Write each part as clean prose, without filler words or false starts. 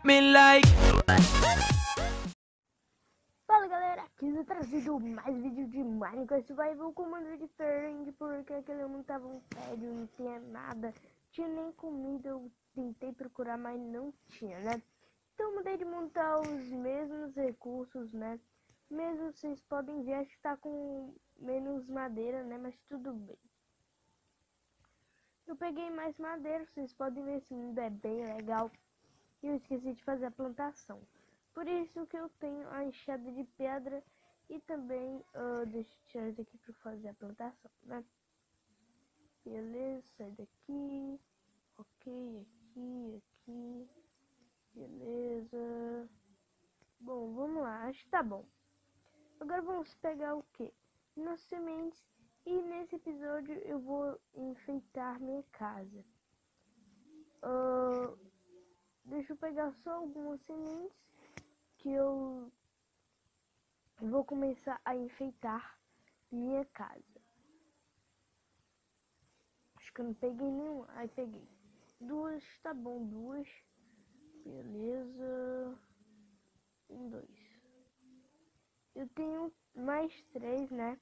me like. Fala galera, aqui eu trazido mais vídeo de Minecraft Survival com um vídeo diferente, porque aquele mundo tava um tédio, não tinha nada, tinha nem comida. Eu tentei procurar, mas não tinha, né? Então eu mudei de montar os mesmos recursos, né? Mesmo vocês podem ver, acho que tá com menos madeira, né? Mas tudo bem. Eu peguei mais madeira, vocês podem ver, esse mundo é bem legal. E eu esqueci de fazer a plantação. Por isso que eu tenho a enxada de pedra e também, deixa eu tirar isso aqui para fazer a plantação, né? Beleza, sai daqui. Ok, aqui. Beleza. Bom, vamos lá, acho que tá bom. Agora vamos pegar o que? Nas sementes. E nesse episódio eu vou enfeitar minha casa. Deixa eu pegar só algumas sementes que eu vou começar a enfeitar minha casa. Acho que eu não peguei nenhuma. Aí peguei duas, tá bom, duas. Beleza. Dois. Eu tenho mais três, né?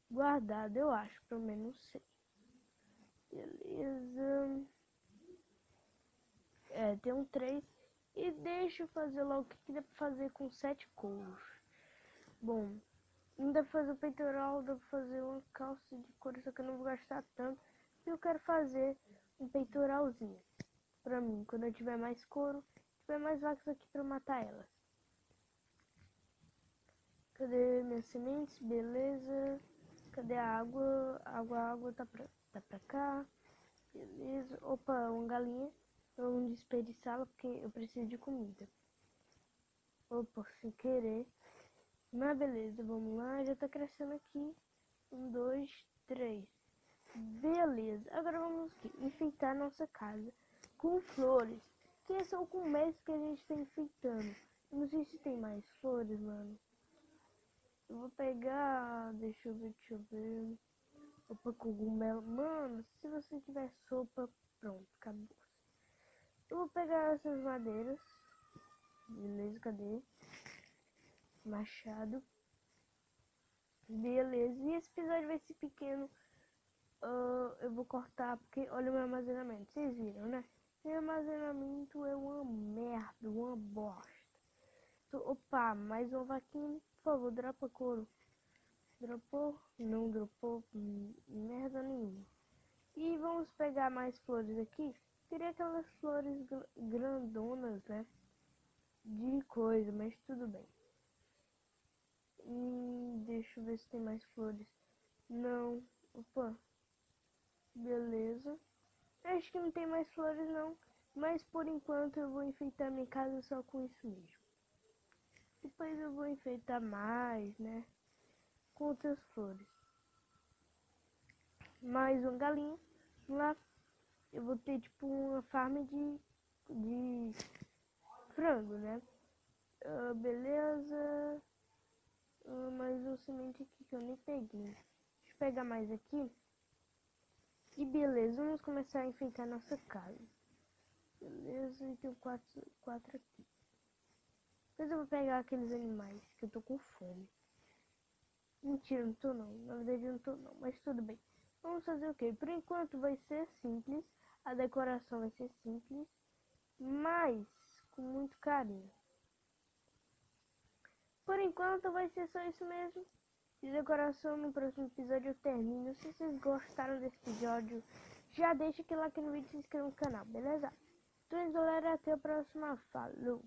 Guardado, eu acho, pelo menos sei. Beleza. Tem um três. E deixa eu fazer logo o que dá pra fazer com 7 couros. Bom, não dá pra fazer o peitoral, dá pra fazer uma calça de couro, só que eu não vou gastar tanto. Eu quero fazer um peitoralzinho pra mim, quando eu tiver mais couro, tiver mais vacas aqui pra matar elas. Cadê minhas sementes? Beleza. Cadê a água? A água tá pra cá. Beleza. Opa, uma galinha. Vamos desperdiçá-la porque eu preciso de comida. Opa, sem querer. Mas beleza, vamos lá. Já tá crescendo aqui. 1, 2, 3. Beleza. Agora vamos aqui, enfeitar nossa casa com flores. Que é só o começo que a gente tá enfeitando. Eu não sei se tem mais flores, mano. Eu vou pegar... Deixa eu ver. Opa, cogumelo. Mano, se você tiver sopa, pronto, acabou. Eu vou pegar essas madeiras. Beleza, cadê? Machado. Beleza. E esse episódio vai ser pequeno. Eu vou cortar porque olha o meu armazenamento. Vocês viram, né? Meu armazenamento é uma merda, uma bosta. Opa, mais uma vaquinha. Por favor, dropa couro. Dropou? Não dropou. Merda nenhuma. E vamos pegar mais flores aqui. Queria aquelas flores grandonas, né? De coisa, mas tudo bem. Deixa eu ver se tem mais flores. Não. Opa. Beleza. Acho que não tem mais flores não. Mas por enquanto eu vou enfeitar minha casa só com isso mesmo. Depois eu vou enfeitar mais, né? Com outras flores. Mais uma galinha. Lá eu vou ter tipo uma farm de frango, né? Beleza. Mais um semente aqui que eu nem peguei. Deixa eu pegar mais aqui. E beleza, vamos começar a enfeitar nossa casa. Beleza, e tem quatro aqui. Depois eu vou pegar aqueles animais, que eu tô com fome. Mentira, não tô não. Na verdade eu não tô não, mas tudo bem. Vamos fazer o quê? Por enquanto vai ser simples. A decoração vai ser simples, mas com muito carinho. Por enquanto vai ser só isso mesmo. De decoração, no próximo episódio eu termino. Se vocês gostaram desse episódio, já deixa aquele like no vídeo e se inscreva no canal, beleza? Então, galera, até a próxima. Falou!